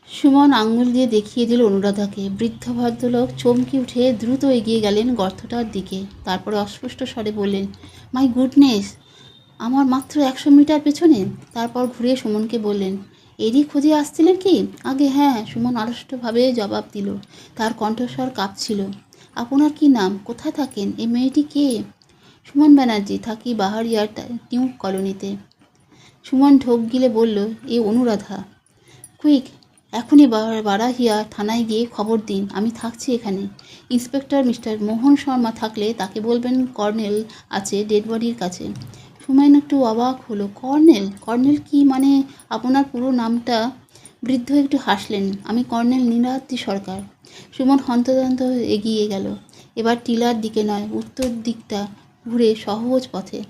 সুমন আঙুল দিয়ে দেখিয়ে দিল অনুরাধাকে। বৃদ্ধ ভদ্রলোক চমকে উঠে দ্রুত এগিয়ে গেলেন গর্তটার দিকে। তারপরে অস্পষ্ট স্বরে বললেন, মাই গুডনেস, আমার মাত্র 100 মিটার পেছনে। তারপর ঘুরে সুমনকে বললেন, এরই খোঁজে আসছিলেন কি? আগে হ্যাঁ, সুমন আড়ষ্টভাবে জবাব দিল। তার কণ্ঠস্বর কাঁপছিল। আপনার কি নাম? কোথায় থাকেন? এই মেয়েটি কে? সুমন ব্যানার্জি, থাকি বাহারিয়ার নিউ কলোনিতে। সুমন ঢোক গিলে বলল, এ অনুরাধা। কুইক, এখনই বারাহিয়া থানায় গিয়ে খবর দিন, আমি থাকছি এখানে। ইন্সপেক্টর মিস্টার মোহন শর্মা থাকলে তাকে বলবেন কর্নেল আছে ডেড বডির কাছে। সুমন একটু অবাক হলো। কর্নেল? কর্নেল কি মানে? আপনার পুরো নামটা? বৃদ্ধ একটু হাসলেন। আমি কর্নেল নীলাদ্রি সরকার। সুমন হন্তদন্ত এগিয়ে গেল। এবার টিলার দিকে নয়, উত্তর দিকটা ঘুরে সহজ পথে।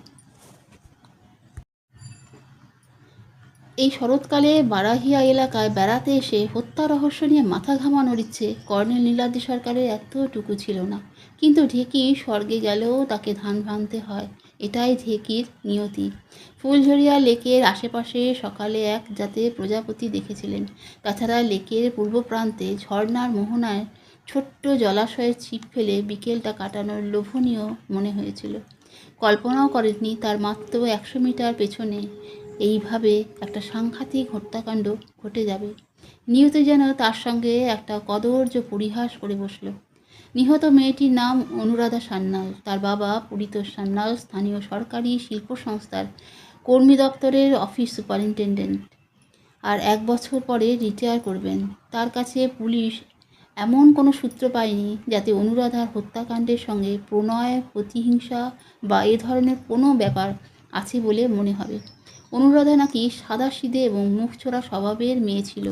এই শরৎকালে বারাহিয়া এলাকায় বেড়াতে এসে হত্যা রহস্য নিয়ে মাথা ঘামানোর ইচ্ছে কর্নেল নীলাদ্রি সরকারের এতটুকু ছিল না। কিন্তু ঢেকি স্বর্গে গেলেও তাকে ধান ভাঙতে হয়, এটাই ঢেকির নিয়তি। ফুলঝরিয়া লেকের আশেপাশে সকালে এক জাতে প্রজাপতি দেখেছিলেন। তাছাড়া লেকের পূর্ব প্রান্তে ঝর্ণার মোহনায় ছোট্ট জলাশয়ের ছিপ ফেলে বিকেলটা কাটানোর লোভনীয় মনে হয়েছিল। কল্পনাও করেননি তার মাত্র 100 মিটার পেছনে এইভাবে একটা সাংঘাতিক হত্যাকাণ্ড ঘটে যাবে। নিয়তি যেন তার সঙ্গে একটা কদর্য পরিহাস করে বসল। নিহত মেয়েটির নাম অনুরাধা সান্যাল। তার বাবা পরিতোষ সান্যাল স্থানীয় সরকারি শিল্প সংস্থার কর্মী দপ্তরের অফিস সুপারিনটেন্ডেন্ট, আর 1 বছর পরে রিটায়ার করবেন। তার কাছে পুলিশ এমন কোনো সূত্র পায়নি যাতে অনুরাধার হত্যাকাণ্ডের সঙ্গে প্রণয়, প্রতিহিংসা বা এ ধরনের কোনো ব্যাপার আছে বলে মনে হবে। অনুরাধা নাকি সাদাসিধে এবং মুখচোরা স্বভাবের মেয়ে ছিল।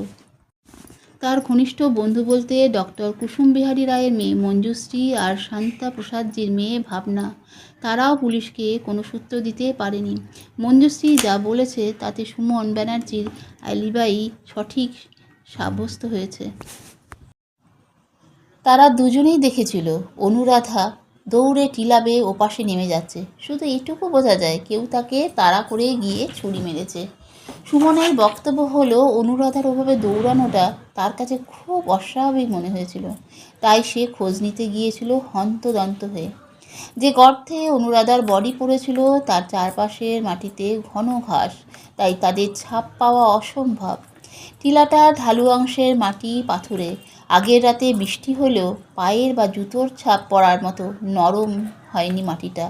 তার ঘনিষ্ঠ বন্ধু বলতে ডক্টর কুসুম বিহারী রায়ের মেয়ে মঞ্জুশ্রী আর শান্তা প্রসাদজির মেয়ে ভাবনা। তারাও পুলিশকে কোনো সূত্র দিতে পারেনি। মঞ্জুশ্রী যা বলেছে তাতে সুমন ব্যানার্জির অ্যালিবাই সঠিক সাব্যস্ত হয়েছে। তারা দুজনেই দেখেছিল অনুরাধা দৌড়ে টিলা বেয়ে ওপাশে নেমে যাচ্ছে। শুধু এটুকু বোঝা যায় কেউ তাকে তাড়া করে গিয়ে ছুরি মেরেছে। সুমনের বক্তব্য হলো অনুরাধার ওভাবে দৌড়ানোটা তার কাছে খুব অস্বাভাবিক মনে হয়েছিল। তাই সে খোঁজ নিতে গিয়েছিল হন্তদন্ত হয়ে। যে গর্তে অনুরাধার বডি পড়েছিল তার চারপাশের মাটিতে ঘন ঘাস, তাই তাদের ছাপ পাওয়া অসম্ভব। টিলাটার ঢালু অংশের মাটি পাথুরে। আগের রাতে বৃষ্টি হলেও পায়ের বা জুতোর ছাপ পড়ার মতো নরম হয়নি মাটিটা।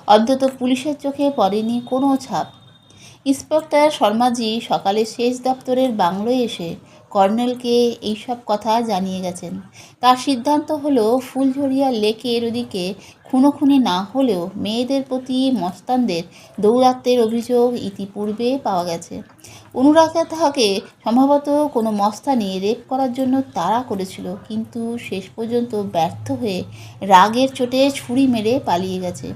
অন্তত পুলিশের চোখে পড়েনি কোনো ছাপ। ইন্সপেক্টর শর্মাজি সকালে শেষ দপ্তরের বাংলোয় এসে কর্নেলকে এইসব কথা জানিয়ে গেছেন। তার সিদ্ধান্ত হলো ফুলঝরিয়া লেকের ওদিকে খুনোখুনি না হলেও মেয়েদের প্রতি মস্তানদের দৌরাত্ম্যের অভিযোগ ইতিপূর্বে পাওয়া গেছে। অনুরাধাকে সম্ভবত কোনো মস্তানি রেপ করার জন্য তাড়া করেছিল, কিন্তু শেষ পর্যন্ত ব্যর্থ হয়ে রাগের চোটে ছুরি মেরে পালিয়ে গেছে।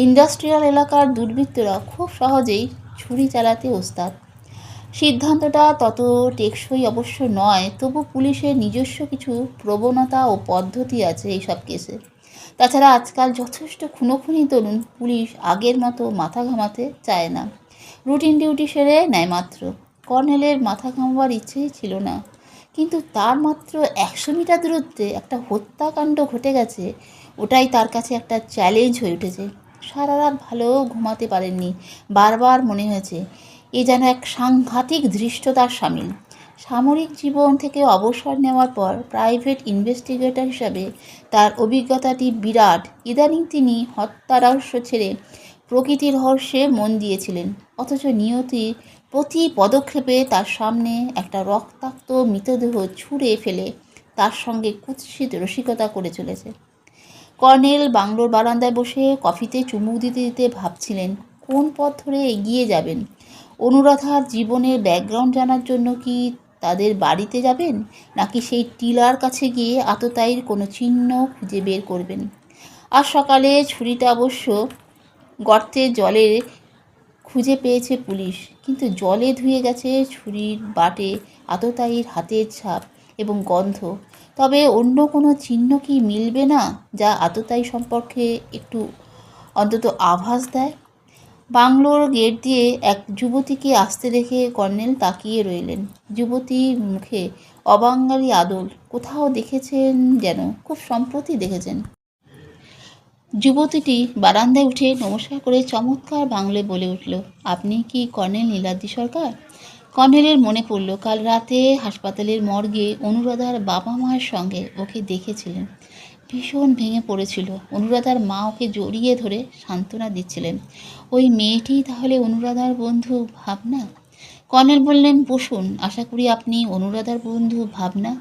ইন্ডাস্ট্রিয়াল এলাকার দুর্বৃত্তরা খুব সহজেই ছুরি চালাতে ওস্তাদ। সিদ্ধান্তটা তত টেকসই অবশ্য নয়, তবু পুলিশের নিজস্ব কিছু প্রবণতা ও পদ্ধতি আছে এইসব কেসে। তাছাড়া আজকাল যথেষ্ট খুনোখুনি তরুণ পুলিশ আগের মতো মাথা ঘামাতে চায় না। রুটিন ডিউটি সেরে নেয় মাত্র। কর্নেলের মাথা ঘামাবার ইচ্ছেই ছিল না, কিন্তু তার মাত্র 100 মিটার দূরত্বে একটা হত্যাকাণ্ড ঘটে গেছে, ওটাই তার কাছে একটা চ্যালেঞ্জ হয়ে উঠেছে। সারা রাত ভালো ঘুমাতে পারেননি। বারবার মনে হয়েছে এ যেন এক সাংঘাতিক ধৃষ্টতার সামিল। সামরিক জীবন থেকে অবসর নেওয়ার পর প্রাইভেট ইনভেস্টিগেটর হিসাবে তার অভিজ্ঞতাটি বিরাট। ইদানিং তিনি হত্যা রহস্য ছেড়ে প্রকৃতির রহস্যে মন দিয়েছিলেন, অথচ নিয়তির প্রতি পদক্ষেপে তার সামনে একটা রক্তাক্ত মৃতদেহ ছুঁড়ে ফেলে তার সঙ্গে কুৎসিত রসিকতা করে চলেছে। কর্নেল বাংলোর বারান্দায় বসে কফিতে চুমুক দিতে দিতে ভাবছিলেন কোন পথ ধরে এগিয়ে যাবেন। অনুরাধার জীবনের ব্যাকগ্রাউন্ড জানার জন্য কি তাদের বাড়িতে যাবেন, নাকি সেই টিলার কাছে গিয়ে আততায়ীর কোনো চিহ্ন খুঁজে বের করবেন। আজ সকালে ছুরিটা অবশ্য গর্তের জলে খুঁজে পেয়েছে পুলিশ, কিন্তু জলে ধুয়ে গেছে ছুরির বাটে আততায়ীর হাতের ছাপ এবং গন্ধ। তবে অন্য কোনো চিহ্ন কি মিলবে না, যা আততায়ী সম্পর্কে একটু অন্তত আভাস দেয়? বাংলোর গেট দিয়ে এক যুবতীকে আসতে দেখে কর্নেল তাকিয়ে রইলেন। যুবতীর মুখে অবাঙালি আদল কোথাও দেখেছেন, যেন খুব সম্প্রতি দেখেছেন। যুবতীটি বারান্দায় উঠে নমস্কার করে চমৎকার বাংলায় বলে উঠল, আপনি কি কর্নেল নীলাদ্রি সরকার? কর্নেলের মনে পড়ল কাল রাতে হাসপাতালের মর্গে অনুরাধার বাবা মায়ের সঙ্গে ওকে দেখেছিলেন। ভীষণ ভেঙে পড়েছিল। অনুরাধার মা ওকে জড়িয়ে ধরে সান্ত্বনা দিচ্ছিলেন। ওই মেয়েটি তাহলে অনুরাধার বন্ধু ভাবনা? কর্নেল বললেন, বসুন, আশা করি আপনি অনুরাধার বন্ধু ভাবনা।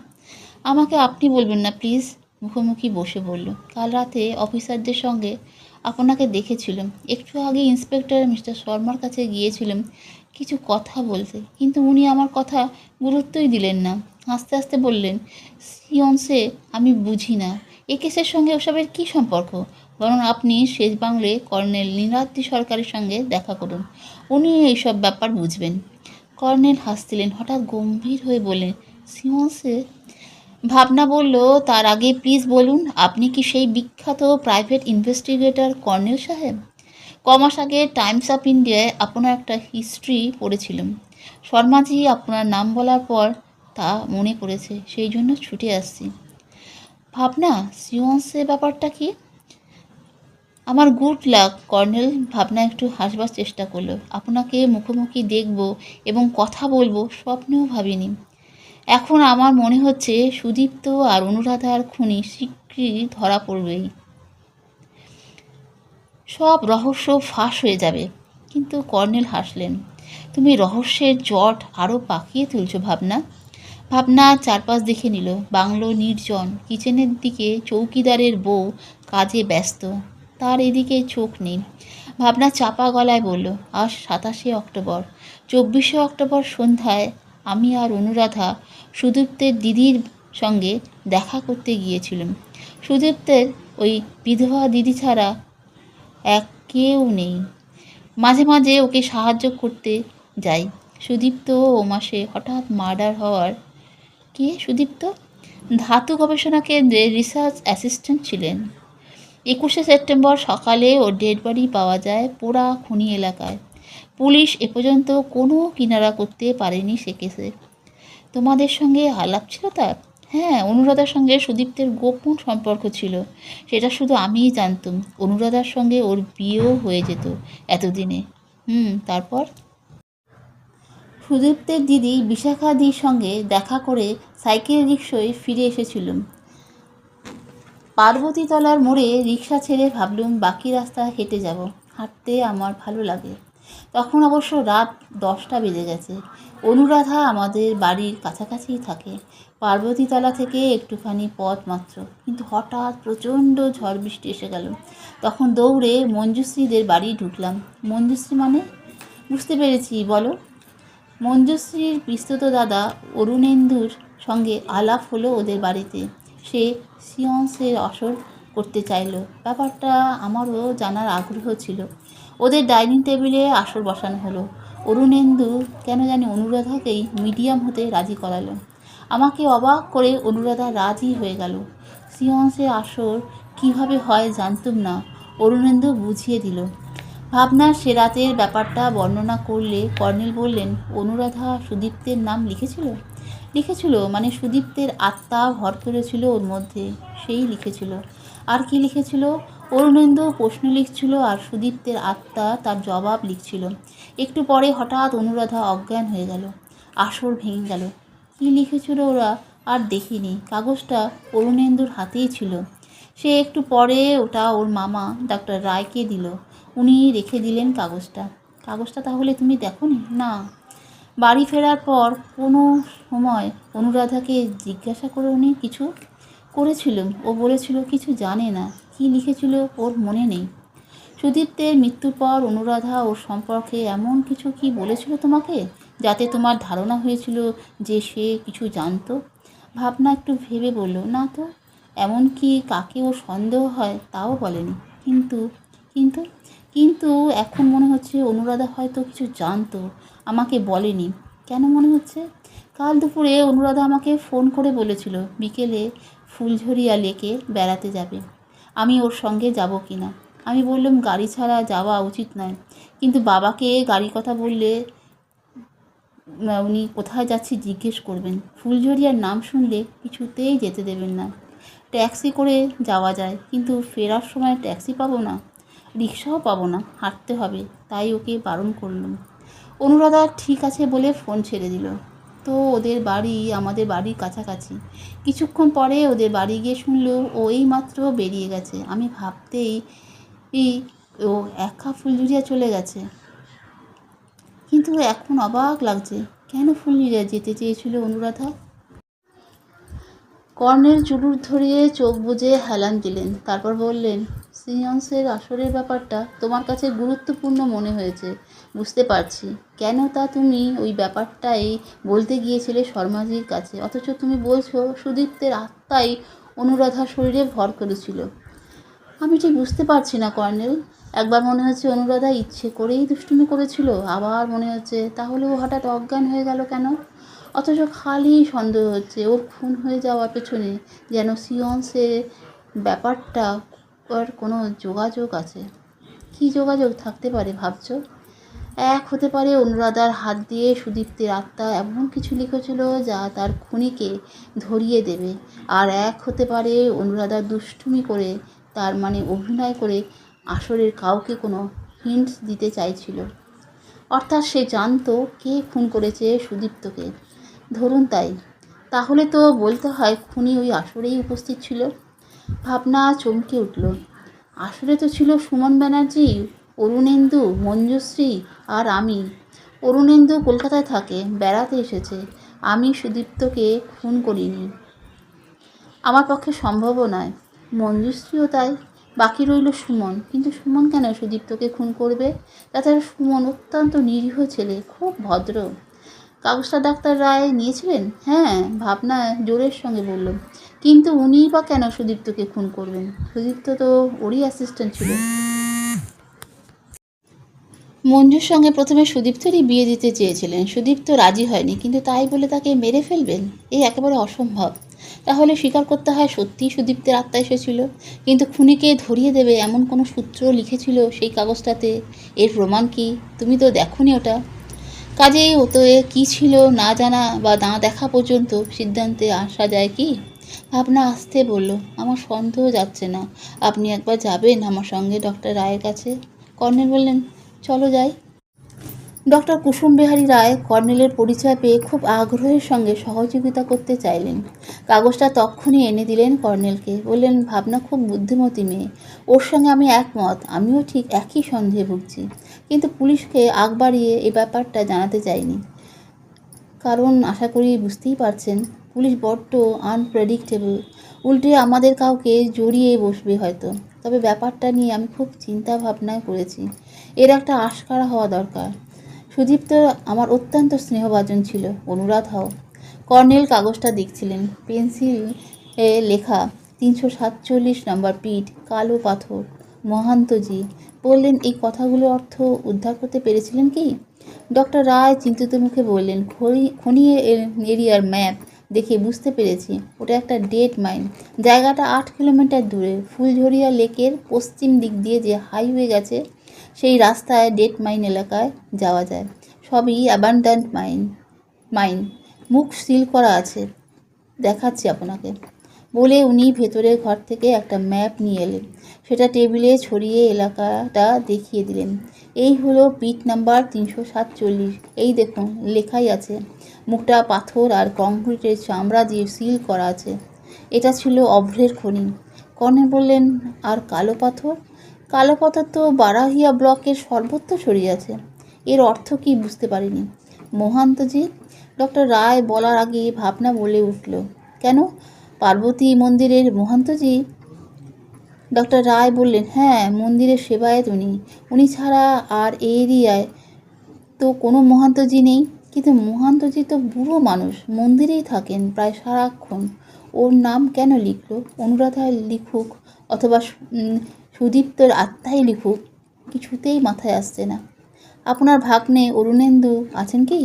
আমাকে আপনি বলবেন না প্লিজ, মুখোমুখি বসে বলল। কাল রাতে অফিসারদের সঙ্গে আপনাকে দেখেছিলাম। একটু আগে ইন্সপেক্টর মিস্টার শর্মার কাছে গিয়েছিলাম কিছু কথা বলতে, কিন্তু উনি আমার কথা গুরুত্বই দিলেন না। হাসতে হাসতে বললেন, সিয়ন্সে আমি বুঝি না, এ কেসের সঙ্গে ওসবের কী সম্পর্ক? বরং আপনি শেষ বাংলে কর্নেল নীলাদ্রি সরকারের সঙ্গে দেখা করুন, উনি এইসব ব্যাপার বুঝবেন। কর্নেল হাসছিলেন, হঠাৎ গম্ভীর হয়ে বললেন, সিয়ন্সে? ভাবনা বলল, তার আগে প্লিজ বলুন, আপনি কি সেই বিখ্যাত প্রাইভেট ইনভেস্টিগেটর কর্নেল সাহেব? কমাস আগে টাইমস অফ ইন্ডিয়ায় আপনার একটা হিস্ট্রি পড়েছিলাম। শর্মাজি আপনার নাম বলার পর তা মনে পড়েছে, সেই জন্য ছুটে আসছি। ভাবনা, সিয়ন্সে ব্যাপারটা কি? আমার গুড লাক কর্নেল। ভাবনা একটু হাসবার চেষ্টা করলো। আপনাকে মুখোমুখি দেখব এবং কথা বলবো স্বপ্নেও ভাবিনি। এখন আমার মনে হচ্ছে সুদীপ্ত আর অনুরাধার খুনি শীঘ্রই ধরা পড়বেই, সব রহস্য ফাঁস হয়ে যাবে। কিন্তু কর্নেল হাসলেন। তুমি রহস্যের জট আরও পাকিয়ে তুলছো ভাবনা। ভাবনা চারপাশ দেখে নিল। বাংলো নির্জন। কিচেনের দিকে চৌকিদারের বউ কাজে ব্যস্ত, তার এদিকে চোখ নেই। ভাবনা চাপা গলায় বলল, আজ 27শে অক্টোবর। 24শে অক্টোবর সন্ধ্যায় আমি আর অনুরাধা সুদীপ্তের দিদির সঙ্গে দেখা করতে গিয়েছিলাম। সুদীপ্তের ওই বিধবা দিদি ছাড়া এক কেউ নেই। মাঝে মাঝে ওকে সাহায্য করতে যাই। সুদীপ্ত ও মাসে হঠাৎ মার্ডার হওয়ার। কে সুদীপ্ত? ধাতু গবেষণা কেন্দ্রে রিসার্চ অ্যাসিস্ট্যান্ট ছিলেন। 21শে সেপ্টেম্বর সকালে ওর ডেড বডি পাওয়া যায় পোড়া খনি এলাকায়। পুলিশ এ পর্যন্ত কোনো কিনারা করতে পারেনি সে কেসে। তোমাদের সঙ্গে আলাপ ছিল তার? হ্যাঁ, অনুরাধার সঙ্গে সুদীপ্তের গোপন সম্পর্ক ছিল, সেটা শুধু আমিই জানতুম। অনুরাধার সঙ্গে ওর বিয়েও হয়ে যেত এতদিনে। তারপর? সুদীপ্তের দিদি বিশাখাদির সঙ্গে দেখা করে সাইকেল রিক্সায় ফিরে এসেছিলাম। পার্বতীতলার মোড়ে রিক্সা ছেড়ে ভাবলুম বাকি রাস্তা হেঁটে যাব। হাঁটতে আমার ভালো লাগে। তখন অবশ্য রাত 10টা বেজে গেছে। অনুরাধা আমাদের বাড়ির কাছাকাছিই থাকে, পার্বতীতলা থেকে একটুখানি পথ মাত্র। কিন্তু হঠাৎ প্রচণ্ড ঝড় বৃষ্টি এসে গেল। তখন দৌড়ে মঞ্জুশ্রীদের বাড়ি ঢুকলাম। মঞ্জুশ্রী মানে? বুঝতে পেরেছি, বলো। মঞ্জুশ্রীর পিস্তুত দাদা অরুণেন্দুর সঙ্গে আলাপ হলো ওদের বাড়িতে। সে সিয়ন্সের আসর করতে চাইল। ব্যাপারটা আমারও জানার আগ্রহ ছিল। ওদের ডাইনিং টেবিলে আসর বসানো হলো। অরুণেন্দু কেন জানি অনুরাধাকেই মিডিয়াম হতে রাজি করালো। আমাকে অবাক করে অনুরাধা রাজি হয়ে গেল। সিয়ন্সের আসর কিভাবে হয় জানতুম না, অরুণেন্দু বুঝিয়ে দিল। ভাবনার সে রাতের ব্যাপারটা বর্ণনা করলে কর্নেল বললেন, অনুরাধা সুদীপ্তের নাম লিখেছিল? লিখেছিল মানে সুদীপ্তের আত্মা ভর করেছিল ওর মধ্যে, সেই লিখেছিল। আর কি লিখেছিল? অরুণেন্দু প্রশ্ন লিখছিল আর সুদীপ্তের আত্মা তার জবাব লিখছিল। একটু পরে হঠাৎ অনুরাধা অজ্ঞান হয়ে গেল। আসর ভেঙে গেল। কী লিখেছিল ওরা আর দেখিনি। কাগজটা অরুণেন্দুর হাতেই ছিল। সে একটু পরে ওটা ওর মামা ডাক্তার রায়কে দিল। উনি রেখে দিলেন কাগজটা। কাগজটা তাহলে তুমি দেখোনি? না। বাড়ি ফেরার পর কোনো সময় অনুরাধাকে জিজ্ঞাসা করে উনি কিছু করেছিলাম। ও বলেছিল কিছু জানে না, কি লিখেছিল ওর মনে নেই। সুদীপ্তের মৃত্যুর পর অনুরাধা ওর সম্পর্কে এমন কিছু কি বলেছিল তোমাকে, যাতে তোমার ধারণা হয়েছিল যে সে কিছু জানতো? ভাবনা একটু ভেবে বলল, না তো। এমনকি কাকে ওর সন্দেহ হয় তাও বলেনি। কিন্তু কিন্তু কিন্তু এখন মনে হচ্ছে অনুরাধা হয়তো কিছু জানতো, আমাকে বলেনি। কেন মনে হচ্ছে? কাল দুপুরে অনুরাধা আমাকে ফোন করে বলেছিল বিকেলে ফুলঝরিয়া লেকে বেড়াতে যাবে। আমি ওর সঙ্গে যাব কি না। আমি বললাম গাড়ি ছাড়া যাওয়া উচিত নয়, কিন্তু বাবাকে গাড়ির কথা বললে উনি কোথায় যাচ্ছি জিজ্ঞেস করবেন। ফুলঝরিয়ার নাম শুনলে কিছুতেই যেতে দেবেন না। ট্যাক্সি করে যাওয়া যায়, কিন্তু ফেরার সময় ট্যাক্সি পাবো না, রিক্সাও পাবো না, হাঁটতে হবে। তাই ওকে বারণ করলাম। অনুরাধা ঠিক আছে বলে ফোন ছেড়ে দিল। তো ওদের বাড়ি আমাদের বাড়ির কাছাকাছি। কিছুক্ষণ পরে ওদের বাড়ি গিয়ে শুনল ও এইমাত্র বেরিয়ে গেছে। আমি ভাবতেই ও একা ফুলঝুরিয়া চলে গেছে। কিন্তু এখন অবাক লাগছে, কেন ফুলঝুরিয়া যেতে চেয়েছিল অনুরাধা? কর্নেল চুরুট ধরিয়ে চোখ বুজে হেলান দিলেন, তারপর বললেন, সিয়ন্সের আসরের ব্যাপারটা তোমার কাছে গুরুত্বপূর্ণ মনে হয়েছে, বুঝতে পারছি। কেন তা তুমি ওই ব্যাপারটাই বলতে গিয়েছিলে শর্মাজির কাছে, অথচ তুমি বলছো সুদীপ্তের আত্মাই অনুরাধার শরীরে ভর করেছিল। আমি ঠিক বুঝতে পারছি না কর্নেল। একবার মনে হচ্ছে অনুরাধা ইচ্ছে করেই দুষ্টুমি করেছিল, আবার মনে হচ্ছে তাহলে ও হঠাৎ অজ্ঞান হয়ে গেল কেন? অথচ খালি সন্দেহ হচ্ছে ওর খুন হয়ে যাওয়ার পেছনে যেন সিয়ন্সের ব্যাপারটা ওর কোনো যোগাযোগ আছে। কী যোগাযোগ থাকতে পারে ভাবছ? এক হতে পারে অনুরাধার হাত দিয়ে সুদীপ্তের আত্মা এমন কিছু লিখেছিল যা তার খুনিকে ধরিয়ে দেবে, আর এক হতে পারে অনুরাধা দুষ্টুমি করে, তার মানে অভিনয় করে আসরের কাউকে কোনো হিন্টস দিতে চাইছিল। অর্থাৎ সে জানতো কে খুন করেছে সুদীপ্তকে। ধরুন তাই, তাহলে তো বলতে হয় খুনি ওই আসরেই উপস্থিত ছিল। ভাবনা চমকে উঠল। আসরে তো ছিল সুমন ব্যানার্জি, অরুণেন্দু, মঞ্জুশ্রী আর আমি। অরুণেন্দু কলকাতায় থাকে, বেড়াতে এসেছে। আমি সুদীপ্তকে খুন করিনি, আমার পক্ষে সম্ভবও নয়। মঞ্জুশ্রীও তাই। বাকি রইল সুমন। কিন্তু সুমন কেন সুদীপ্তকে খুন করবে? তাছাড়া সুমন অত্যন্ত নিরীহ ছেলে, খুব ভদ্র। কাগজটা ডাক্তার রায় নিয়েছিলেন? হ্যাঁ, ভাবনা জোরের সঙ্গে বলল। কিন্তু উনিই বা কেন সুদীপ্তকে খুন করবেন? সুদীপ্ত তো ওরই অ্যাসিস্ট্যান্ট ছিল। মঞ্জুর সঙ্গে প্রথমে সুদীপ্তেরই বিয়ে দিতে চেয়েছিলেন। সুদীপ্ত রাজি হয়নি, কিন্তু তাই বলে তাকে মেরে ফেলবেন? এই একেবারে অসম্ভব। তাহলে স্বীকার করতে হয় সত্যিই সুদীপ্তের আত্মা এসেছিল, কিন্তু খুনিকে ধরিয়ে দেবে এমন কোনো সূত্র লিখেছিল সেই কাগজটাতে। এর প্রমাণ কি? তুমি তো দেখোনি ওটা। কাজেই ওতে কী ছিল না জানা বা না দেখা পর্যন্ত সিদ্ধান্তে আসা যায় কি? ভাবনা আসতে বলল, আমার সন্দেহ যাচ্ছে না। আপনি একবার যাবেন আমার সঙ্গে ডক্টর রায়ের কাছে? কর্নেল বললেন, চলো যাই। ডক্টর কুসুম বিহারী রায় কর্নেলের পরিচয় পেয়ে খুব আগ্রহের সঙ্গে সহযোগিতা করতে চাইলেন। কাগজটা তক্ষুনি এনে দিলেন কর্নেলকে। বললেন, ভাবনা খুব বুদ্ধিমতী মেয়ে, ওর সঙ্গে আমি একমত। আমিও ঠিক একই সন্দেহে ভুগছি, কিন্তু পুলিশকে আগ বাড়িয়ে এ ব্যাপারটা জানাতে চাইনি। কারণ আশা করি বুঝতেই পারছেন, পুলিশ বড্ড আনপ্রেডিক্টেবল। উল্টে আমাদের কাউকে জড়িয়ে বসবে হয়তো। তবে ব্যাপারটা নিয়ে আমি খুব চিন্তা ভাবনায় করেছি। এর একটা আশকারা হওয়া দরকার। সুদীপ্ত আমার অত্যন্ত স্নেহভাজন ছিল, অনুরাধাও। কর্নেল কাগজটা দেখছিলেন। পেন্সিল লেখা 347 নম্বর পিঠ, কালো পাথর, মহান্তজি। বললেন, এই কথাগুলোর অর্থ উদ্ধার করতে পেরেছিলেন কি? ডক্টর রায় চিন্তিত মুখে বললেন, খনি এরিয়ার ম্যাপ দেখে বুঝতে পেরেছি ওটা একটা ডেড মাইন। জায়গাটা 8 কিলোমিটার দূরে। ফুলঝরিয়া লেকের পশ্চিম দিক দিয়ে যে হাইওয়ে গেছে সেই রাস্তায় ডেড মাইন এলাকায় যাওয়া যায়। সবই অ্যাবান্ডান্ট মাইন। মুখ সিল করা আছে, দেখাচ্ছি আপনাকে। বলে উনি ভেতরের ঘর থেকে একটা ম্যাপ নিয়ে এলেন। সেটা টেবিলে ছড়িয়ে এলাকাটা দেখিয়ে দিলেন। এই হলো পিট নাম্বার 347। এই দেখুন, লেখাই আছে। মুখটা পাথর আর কংক্রিটের চামড়া দিয়ে সিল করা আছে। এটা ছিল অভ্রের খনি। কর্নেল বললেন, আর কালো পাথর? কালো পাথর তো বারাহিয়া ব্লকের সর্বত্র ছড়িয়ে আছে। এর অর্থ কি বুঝতে পারিনি। মহান্তজি? ডক্টর রায় বলার আগে ভাবনা বলে উঠল, কেন, পার্বতী মন্দিরের মহান্তজি? ডক্টর রায় বললেন, হ্যাঁ, মন্দিরের সেবায়েত উনি ছাড়া আর এই এরিয়ায় তো কোনো মহান্তজি নেই। কিন্তু মহান্তজি তো বুড়ো মানুষ, মন্দিরেই থাকেন প্রায় সারাক্ষণ। ওর নাম কেন লিখল? অনুরাধা লিখুক অথবা সুদীপ্তর আত্মাই লিখুক, কিছুতেই মাথায় আসছে না। আপনার ভাগ্নে অরুণেন্দু আছেন কি?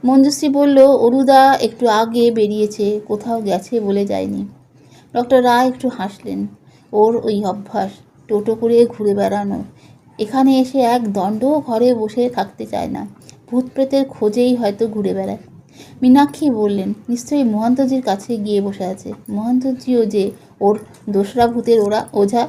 মঞ্জুশ্রী বলল, অরুদা একটু আগে বেরিয়েছে, কোথাও গেছে বলে যায়নি। ডক্টর রায় একটু হাসলেন। ওর ওই অভ্যাস, টোটো করে ঘুরে বেড়ানো। এখানে এসে এক দণ্ডও ঘরে বসে থাকতে চায় না, ভূত প্রেতের খোঁজেই হয়তো ঘুরে বেড়ায়। মীনাক্ষী বললেন, নিশ্চয়ই মহন্তজির কাছে গিয়ে বসে আছে। মহন্তজিও যে ওর দোসরা ভূতের ওঝা।